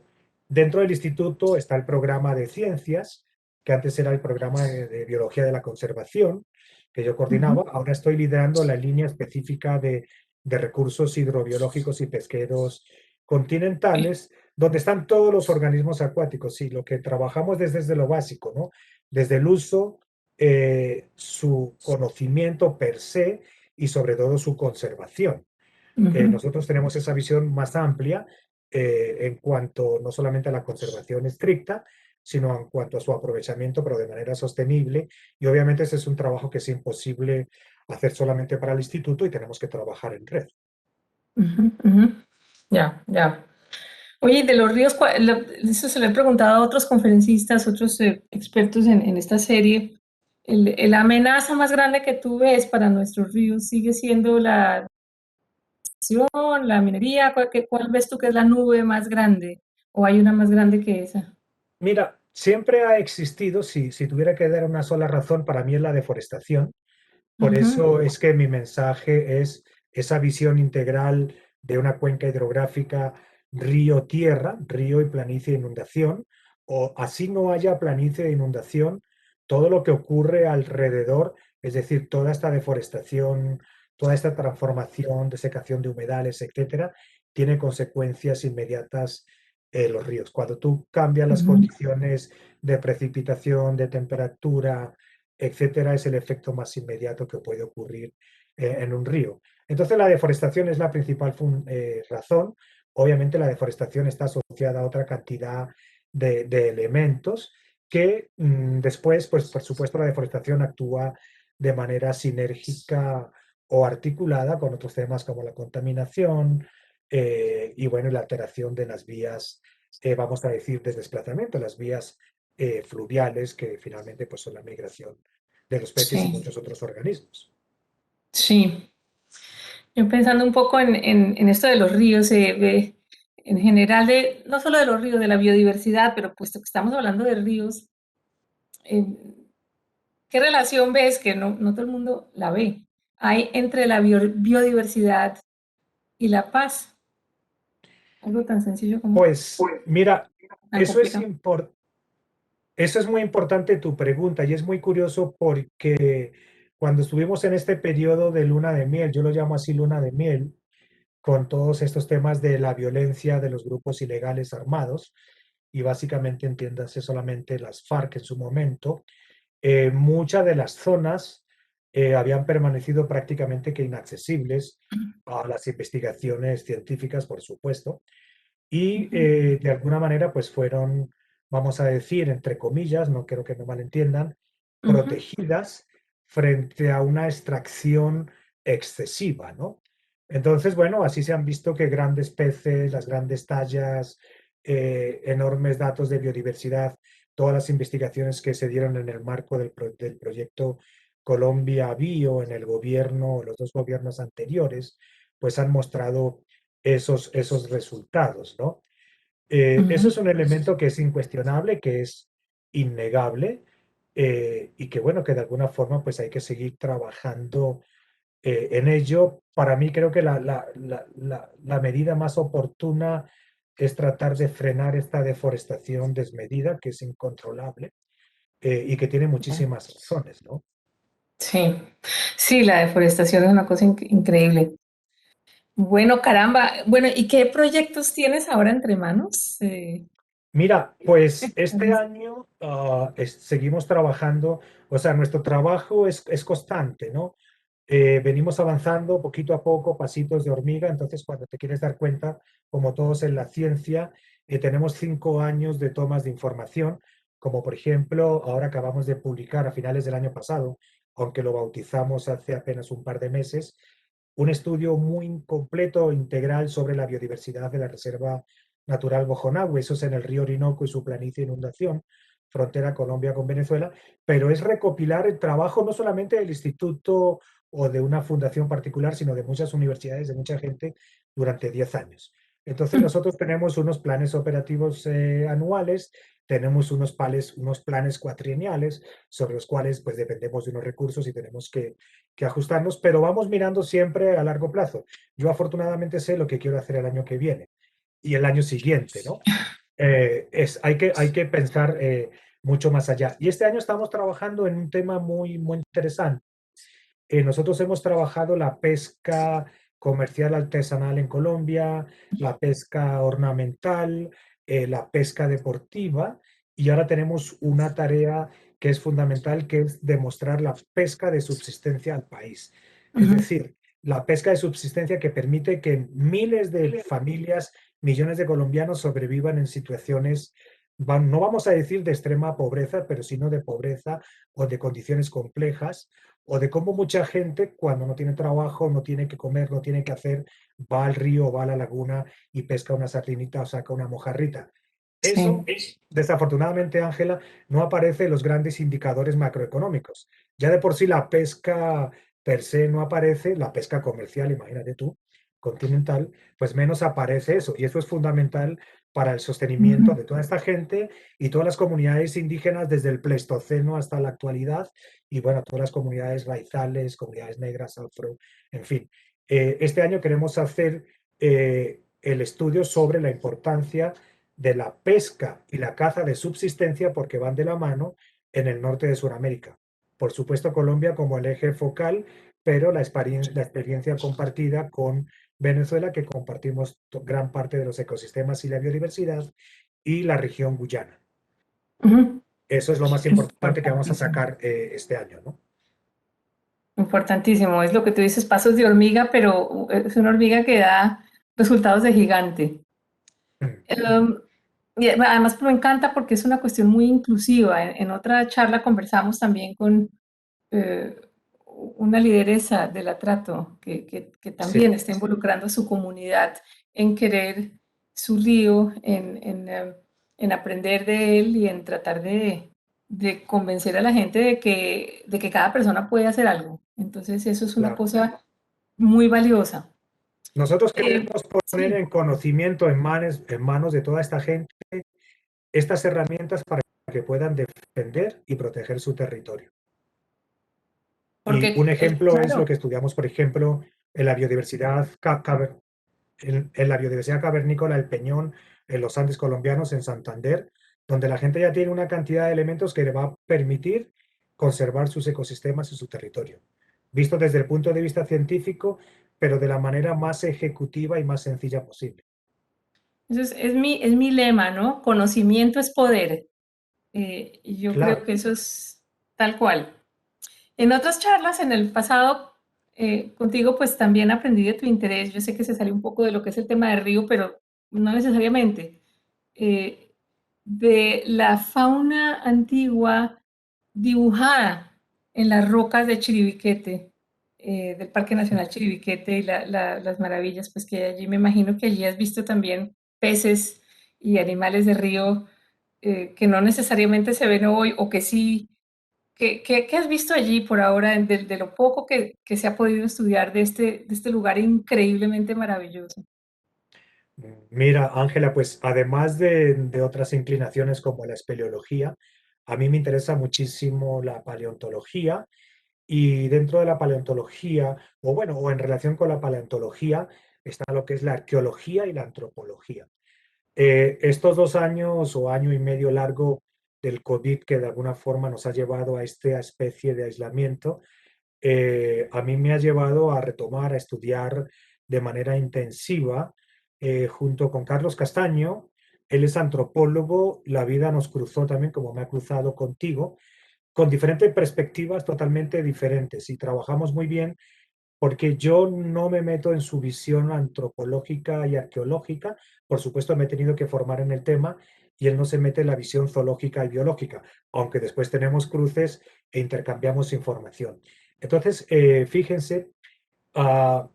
Dentro del instituto está el programa de ciencias, que antes era el programa de biología de la conservación, que yo ujú, coordinaba. Ahora estoy liderando la línea específica de recursos hidrobiológicos y pesqueros continentales, donde están todos los organismos acuáticos. Y lo que trabajamos desde lo básico, ¿no? Desde el uso, su conocimiento per se y sobre todo su conservación. ujú. Nosotros tenemos esa visión más amplia en cuanto no solamente a la conservación estricta, sino en cuanto a su aprovechamiento, pero de manera sostenible. Y obviamente ese es un trabajo que es imposible hacer solamente para el instituto y tenemos que trabajar en red. Ujú, ujú. Ya, ya. Oye, de los ríos, eso se lo he preguntado a otros conferencistas, otros expertos en esta serie. La amenaza más grande que tú ves para nuestros ríos sigue siendo la extracción, la minería. ¿Cuál ves tú que es la nube más grande? ¿O hay una más grande que esa? Mira, siempre ha existido, si tuviera que dar una sola razón, para mí es la deforestación. Por Ujú, eso es que mi mensaje es esa visión integral de una cuenca hidrográfica río-tierra, río y planicie e inundación, o así no haya planicie e inundación, todo lo que ocurre alrededor, es decir, toda esta deforestación, toda esta transformación, desecación de humedales, etcétera, tiene consecuencias inmediatas en los ríos. Cuando tú cambias las ujú, condiciones de precipitación, de temperatura, etcétera, es el efecto más inmediato que puede ocurrir en un río. Entonces, la deforestación es la principal razón. Obviamente, la deforestación está asociada a otra cantidad de elementos que después, pues por supuesto, la deforestación actúa de manera sinérgica o articulada con otros temas como la contaminación y, bueno, la alteración de las vías, vamos a decir, de desplazamiento, las vías fluviales, que finalmente pues, son la migración de los peces y sí, muchos otros organismos. sí. Yo pensando un poco en esto de los ríos, en general, no solo de los ríos, de la biodiversidad, pero puesto que estamos hablando de ríos, eh, ¿qué relación ves, que no todo el mundo la ve, hay entre la biodiversidad y la paz? Algo tan sencillo como Pues mira, tan eso es, complicado. eso es muy importante tu pregunta y es muy curioso porque cuando estuvimos en este periodo de luna de miel, yo lo llamo así luna de miel, con todos estos temas de la violencia de los grupos ilegales armados, y básicamente entiéndase solamente las FARC en su momento, muchas de las zonas habían permanecido prácticamente que inaccesibles a las investigaciones científicas, por supuesto, y Ujú, de alguna manera pues fueron, vamos a decir, entre comillas, no quiero que me malentiendan, ujú, protegidas frente a una extracción excesiva, ¿no? Entonces, bueno, así se han visto que grandes peces, las grandes tallas, enormes datos de biodiversidad, todas las investigaciones que se dieron en el marco del proyecto Colombia Bio en el gobierno, los dos gobiernos anteriores, pues han mostrado esos resultados, ¿no? Eso ujú. es un elemento que es incuestionable, que es innegable, y que bueno, que de alguna forma pues hay que seguir trabajando en ello. Para mí creo que la medida más oportuna es tratar de frenar esta deforestación desmedida, que es incontrolable, y que tiene muchísimas razones, ¿no? Sí, sí, la deforestación es una cosa increíble. Bueno, caramba. Bueno, ¿y qué proyectos tienes ahora entre manos? Mira, pues este año seguimos trabajando, o sea, nuestro trabajo es constante, ¿no? Venimos avanzando poquito a poco, pasitos de hormiga, entonces cuando te quieres dar cuenta, como todos en la ciencia, tenemos 5 años de tomas de información, como por ejemplo, ahora acabamos de publicar a finales del año pasado, aunque lo bautizamos hace apenas un par de meses, un estudio muy completo, integral sobre la biodiversidad de la Reserva Natural Bojonagüe, eso es en el río Orinoco y su planicie de inundación, frontera Colombia con Venezuela, pero es recopilar el trabajo no solamente del instituto o de una fundación particular, sino de muchas universidades, de mucha gente durante 10 años. Entonces nosotros tenemos unos planes operativos anuales, tenemos unos planes cuatrienales sobre los cuales pues dependemos de unos recursos y tenemos que ajustarnos, pero vamos mirando siempre a largo plazo. Yo afortunadamente sé lo que quiero hacer el año que viene y el año siguiente, ¿no? Hay que pensar mucho más allá. Y este año estamos trabajando en un tema muy, muy interesante. Nosotros hemos trabajado la pesca comercial artesanal en Colombia, la pesca ornamental, la pesca deportiva, y ahora tenemos una tarea que es fundamental, que es demostrar la pesca de subsistencia al país. Es Ujú, decir, la pesca de subsistencia que permite que miles de familias, millones de colombianos sobrevivan en situaciones, no vamos a decir de extrema pobreza, pero sino de pobreza o de condiciones complejas o de cómo mucha gente cuando no tiene trabajo, no tiene que comer, no tiene que hacer, va al río, va a la laguna y pesca una sardinita o saca una mojarrita. Eso, sí. desafortunadamente, Ángela, no aparece en los grandes indicadores macroeconómicos. Ya de por sí la pesca per se no aparece, la pesca comercial, imagínate tú, continental, pues menos aparece eso. Y eso es fundamental para el sostenimiento Ujú, de toda esta gente y todas las comunidades indígenas desde el Pleistoceno hasta la actualidad y bueno, todas las comunidades raizales, comunidades negras, afro, en fin. Este año queremos hacer el estudio sobre la importancia de la pesca y la caza de subsistencia porque van de la mano en el norte de Sudamérica. Por supuesto, Colombia como el eje focal, pero la experiencia compartida con Venezuela, que compartimos gran parte de los ecosistemas y la biodiversidad, y la región Guyana. ujú. Eso es lo más importante que vamos a Importantísimo. sacar este año, ¿no? Importantísimo. Es lo que tú dices, pasos de hormiga, pero es una hormiga que da resultados de gigante. Em, y además me encanta porque es una cuestión muy inclusiva. En otra charla conversamos también con eh, una lideresa del atrato que también Sí, está involucrando a su comunidad en querer su río, en aprender de él y en tratar de convencer a la gente de que cada persona puede hacer algo. Entonces eso es una claro. cosa muy valiosa. Nosotros Eh, queremos poner sí, en conocimiento en manos de toda esta gente estas herramientas para que puedan defender y proteger su territorio. Y un porque, ejemplo es lo claro, que estudiamos, por ejemplo, en la biodiversidad, en la biodiversidad cavernícola del Peñón, en los Andes colombianos, en Santander, donde la gente ya tiene una cantidad de elementos que le va a permitir conservar sus ecosistemas y su territorio, visto desde el punto de vista científico, pero de la manera más ejecutiva y más sencilla posible. eso es mi lema, ¿no? Conocimiento es poder. Y yo creo Claro, que eso es tal cual. En otras charlas, en el pasado, contigo, pues también aprendí de tu interés. Yo sé que se salió un poco de lo que es el tema de río, pero no necesariamente. Eh, de la fauna antigua dibujada en las rocas de Chiribiquete, del Parque Nacional Chiribiquete y las maravillas pues, que hay allí. Me imagino que allí has visto también peces y animales de río que no necesariamente se ven hoy o que sí. ¿Qué has visto allí por ahora de lo poco que se ha podido estudiar de este lugar increíblemente maravilloso? Mira, Ángela, pues además de otras inclinaciones como la espeleología, a mí me interesa muchísimo la paleontología y dentro de la paleontología, o bueno, o en relación con la paleontología, está lo que es la arqueología y la antropología. Estos 2 años o año y medio largo del COVID que de alguna forma nos ha llevado a esta especie de aislamiento, a mí me ha llevado a retomar, a estudiar de manera intensiva, junto con Carlos Castaño. Él es antropólogo, la vida nos cruzó también, como me ha cruzado contigo, con diferentes perspectivas totalmente diferentes y trabajamos muy bien porque yo no me meto en su visión antropológica y arqueológica. Por supuesto, me he tenido que formar en el tema y él no se mete en la visión zoológica y biológica, aunque después tenemos cruces e intercambiamos información. Entonces, fíjense, ah,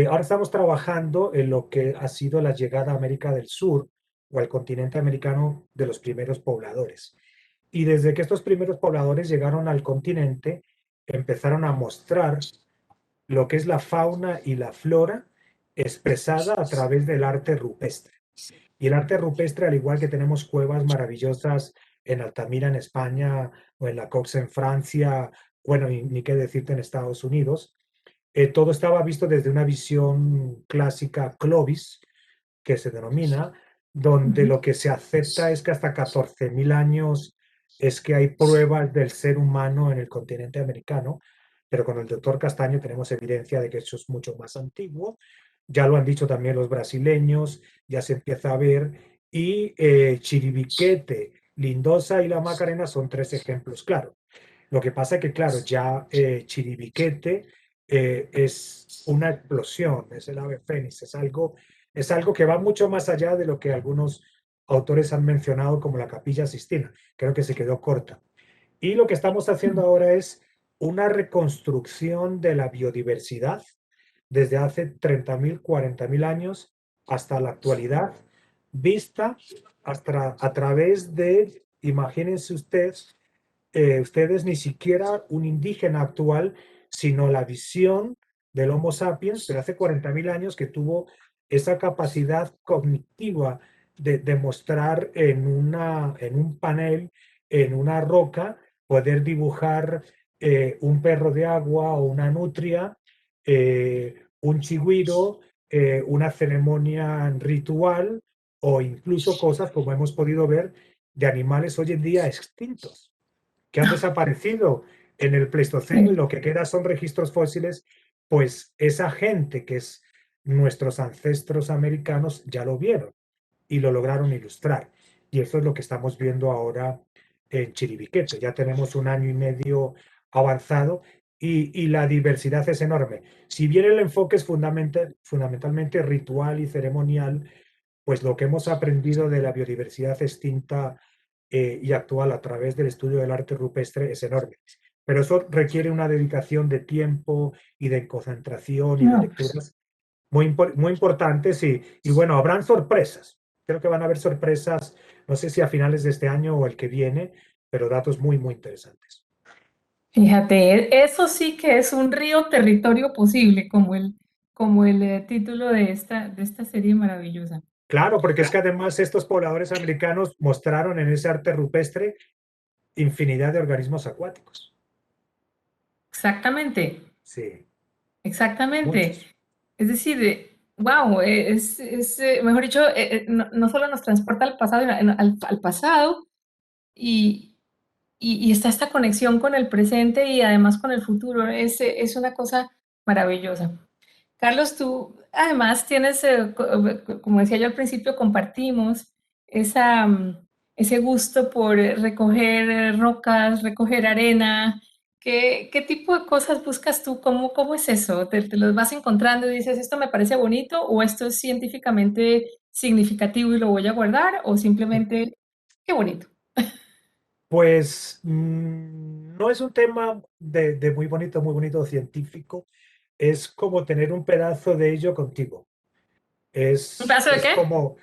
ahora estamos trabajando en lo que ha sido la llegada a América del Sur o al continente americano de los primeros pobladores. Y desde que estos primeros pobladores llegaron al continente, empezaron a mostrar lo que es la fauna y la flora expresada a través del arte rupestre. Y el arte rupestre, al igual que tenemos cuevas maravillosas en Altamira, en España, o en la Cox en Francia, bueno, y ni qué decirte en Estados Unidos, todo estaba visto desde una visión clásica Clovis, que se denomina, donde Ujú. lo que se acepta es que hasta 14.000 años es que hay pruebas del ser humano en el continente americano, pero con el doctor Castaño tenemos evidencia de que eso es mucho más antiguo. Ya lo han dicho también los brasileños, ya se empieza a ver, y Chiribiquete, Lindosa y la Macarena son 3 ejemplos claros. Lo que pasa es que, claro, ya Chiribiquete es una explosión, es el ave fénix, es algo que va mucho más allá de lo que algunos autores han mencionado como la Capilla Sistina. Creo que se quedó corta. Y lo que estamos haciendo ahora es una reconstrucción de la biodiversidad desde hace 30.000, 40.000 años hasta la actualidad, vista hasta a través de, imagínense ustedes ni siquiera un indígena actual, sino la visión del Homo sapiens, pero hace 40.000 años que tuvo esa capacidad cognitiva de mostrar en un panel, en una roca, poder dibujar un perro de agua o una nutria, un chigüiro, una ceremonia ritual o incluso cosas como hemos podido ver de animales hoy en día extintos que han desaparecido en el Pleistoceno y Sí. lo que queda son registros fósiles, pues esa gente que es nuestros ancestros americanos ya lo vieron y lo lograron ilustrar. Y eso es lo que estamos viendo ahora en Chiribiquete. Ya tenemos un año y medio avanzado y la diversidad es enorme. Si bien el enfoque es fundamentalmente ritual y ceremonial, pues lo que hemos aprendido de la biodiversidad extinta y actual a través del estudio del arte rupestre es enorme. Pero eso requiere una dedicación de tiempo y de concentración y de No, lecturas muy importantes y bueno, habrán sorpresas. Creo que van a haber sorpresas, no sé si a finales de este año o el que viene, pero datos muy interesantes. fíjate, eso sí que es un río territorio posible, como el título de esta serie maravillosa. Claro, porque es que además estos pobladores americanos mostraron en ese arte rupestre infinidad de organismos acuáticos. Exactamente, Sí, exactamente. muchos. Es decir, wow, mejor dicho, no, no solo nos transporta al pasado, al pasado y, y está esta conexión con el presente y además con el futuro. Es una cosa maravillosa. Carlos, tú además tienes, como decía yo al principio, compartimos ese gusto por recoger rocas, recoger arena, ¿Qué tipo de cosas buscas tú? ¿Cómo es eso? ¿Te los vas encontrando y dices, esto me parece bonito o esto es científicamente significativo y lo voy a guardar o simplemente, qué bonito? Pues no es un tema de muy bonito científico, es como tener un pedazo de ello contigo. ¿Un pedazo de Es qué? como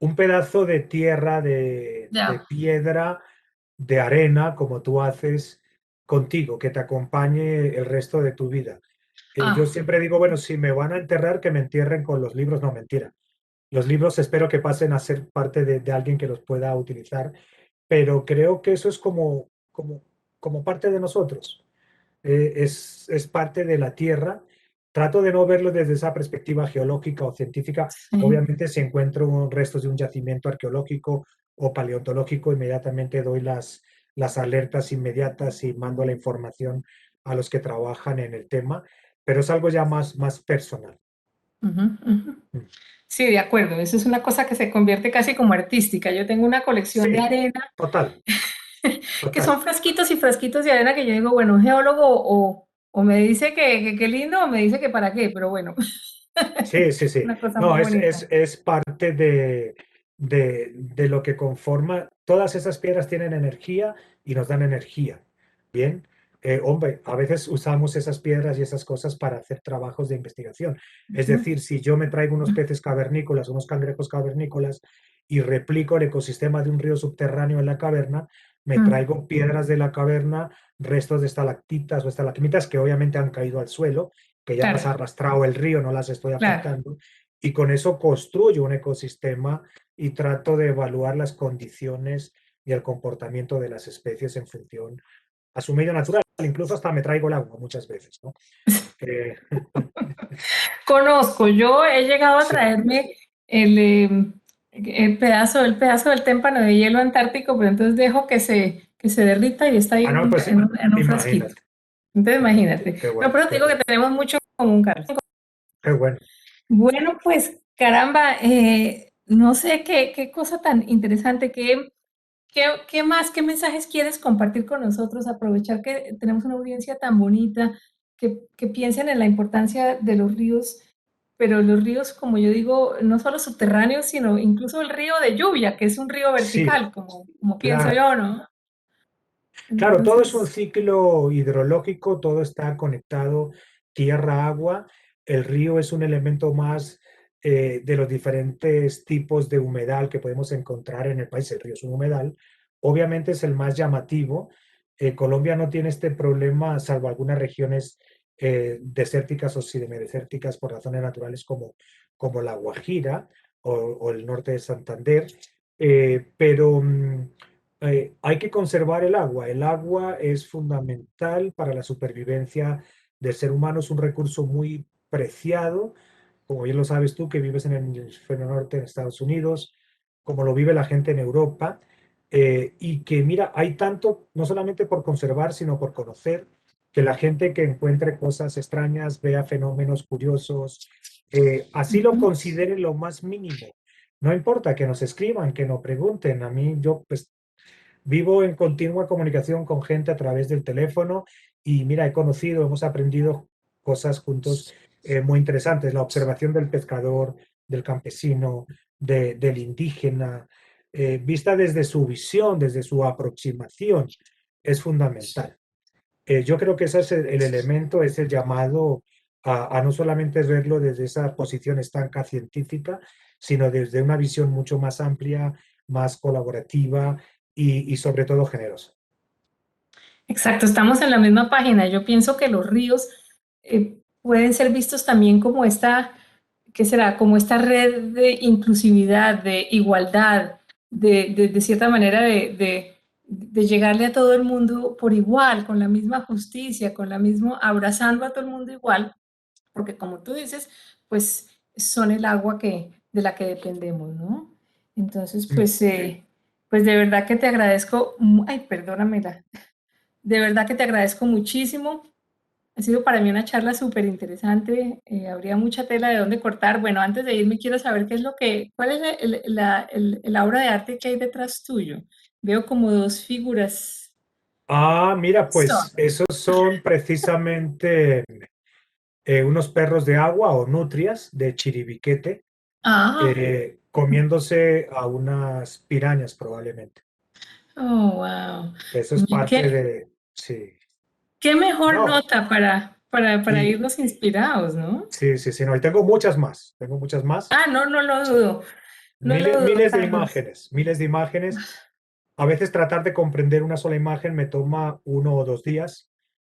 un pedazo de tierra, de Ya. piedra, de arena, como tú haces contigo, que te acompañe el resto de tu vida. Yo Ah, siempre digo, bueno, si me van a enterrar, que me entierren con los libros. No, mentira. Los libros espero que pasen a ser parte de alguien que los pueda utilizar, pero creo que eso es como parte de nosotros. Es parte de la Tierra. Trato de no verlo desde esa perspectiva geológica o científica. sí. Obviamente, si encuentro restos de un yacimiento arqueológico o paleontológico, inmediatamente doy las alertas inmediatas y mando la información a los que trabajan en el tema, pero es algo ya más personal. Ujú, ujú. Mm. Sí, de acuerdo. Eso es una cosa que se convierte casi como artística. Yo tengo una colección de Sí, arena total, que total. son frasquitos y frasquitos de arena que yo digo, bueno, un geólogo o me dice que qué lindo o me dice que para qué, pero bueno, Sí, sí, sí. una cosa muy No, bonita. es parte de lo que conforma. Todas esas piedras tienen energía y nos dan energía. Bien. Hombre, a veces usamos esas piedras y esas cosas para hacer trabajos de investigación. Es Ujú, decir, si yo me traigo unos peces cavernícolas, unos cangrejos cavernícolas y replico el ecosistema de un río subterráneo en la caverna, me ujú, traigo piedras de la caverna, restos de estalactitas o estalagmitas que obviamente han caído al suelo, que ya las claro, ha arrastrado el río, no las estoy claro. afectando, y con eso construyo un ecosistema y trato de evaluar las condiciones y el comportamiento de las especies en función a su medio natural. Incluso hasta me traigo el agua muchas veces, ¿no? Eh, Conozco, yo he llegado a sí. traerme el, el pedazo del témpano de hielo antártico, pero entonces dejo que se derrita y está ahí Ah, no, pues en un frasquito. imagínate. Entonces, imagínate. Qué No, bueno, pero te qué digo que bueno, tenemos mucho en común, Carlos. qué bueno. Bueno, pues caramba, no sé qué cosa tan interesante, qué más, qué mensajes quieres compartir con nosotros, aprovechar que tenemos una audiencia tan bonita, que piensen en la importancia de los ríos, pero los ríos, como yo digo, no solo subterráneos, sino incluso el río de lluvia, que es un río Sí, vertical, como pienso claro. yo, ¿no? Claro, todo es un Entonces, ciclo hidrológico, todo está conectado, tierra, agua. El río es un elemento más de los diferentes tipos de humedal que podemos encontrar en el país. El río es un humedal. Obviamente es el más llamativo. Colombia no tiene este problema, salvo algunas regiones desérticas o semidesérticas por razones naturales como la Guajira o el norte de Santander. Pero hay que conservar el agua. El agua es fundamental para la supervivencia del ser humano. Es un recurso muy preciado, como bien lo sabes tú, que vives en el hemisferio norte en Estados Unidos, como lo vive la gente en Europa. Y que, mira, hay tanto, no solamente por conservar, sino por conocer, que la gente que encuentre cosas extrañas, vea fenómenos curiosos, así lo ujú, considere lo más mínimo. No importa que nos escriban, que nos pregunten. A mí, yo, pues, vivo en continua comunicación con gente a través del teléfono y mira, hemos aprendido cosas juntos muy interesantes. La observación del pescador, del campesino, del indígena, vista desde su visión, desde su aproximación, es fundamental. Yo creo que ese es el elemento, es el llamado a no solamente verlo desde esa posición estanca científica, sino desde una visión mucho más amplia, más colaborativa y sobre todo generosa. exacto, estamos en la misma página. Yo pienso que los ríos pueden ser vistos también como esta, ¿qué será? Como esta red de inclusividad, de igualdad, de cierta manera de llegarle a todo el mundo por igual, con la misma justicia, con la misma, abrazando a todo el mundo igual, porque como tú dices, pues son el agua de la que dependemos, ¿no? Entonces, Mm. pues de verdad que te agradezco, ay, perdóname, de verdad que te agradezco muchísimo. Ha sido para mí una charla súper interesante. Habría mucha tela de dónde cortar. Bueno, antes de irme quiero saber cuál es la obra de arte que hay detrás tuyo. Veo como dos figuras. Ah, mira, Son. pues esos son precisamente unos perros de agua o nutrias de Chiribiquete Ah, comiéndose a unas pirañas probablemente. oh, wow. Eso es parte ¿Qué, de... Sí. qué mejor No, nota para y irnos inspirados, ¿no? sí, sí, sí, no, y tengo muchas más, tengo muchas más. Ah, no, no lo Sí. dudo. No lo dudo, Miles de Carlos. imágenes, miles de imágenes. A veces tratar de comprender una sola imagen me toma 1 o 2 días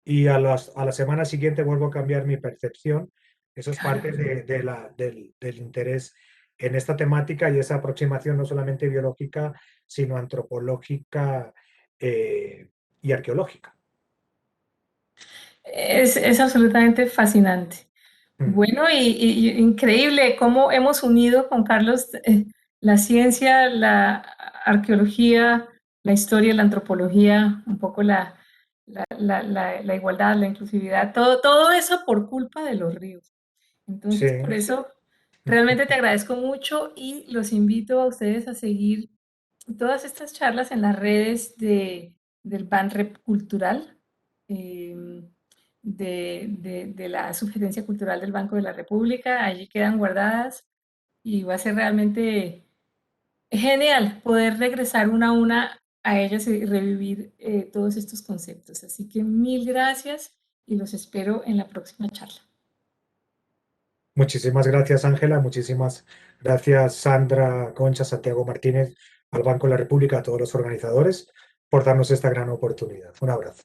y a la semana siguiente vuelvo a cambiar mi percepción. Eso es parte Caramba. del interés en esta temática y esa aproximación no solamente biológica, sino antropológica y arqueológica. Es absolutamente fascinante. Mm. Bueno, y increíble cómo hemos unido con Carlos la ciencia, la arqueología, la historia, la antropología, un poco la igualdad, la inclusividad, todo eso por culpa de los ríos. Sí. Entonces, por eso realmente te agradezco mucho y los invito a ustedes a seguir todas estas charlas en las redes del Banrep Cultural, eh, de la Subgerencia Cultural del Banco de la República. Allí quedan guardadas y va a ser realmente genial poder regresar una a una a ellas y revivir todos estos conceptos. Así que mil gracias y los espero en la próxima charla. Muchísimas gracias, Ángela. Muchísimas gracias, Sandra, Concha, Santiago Martínez, al Banco de la República, a todos los organizadores por darnos esta gran oportunidad. Un abrazo.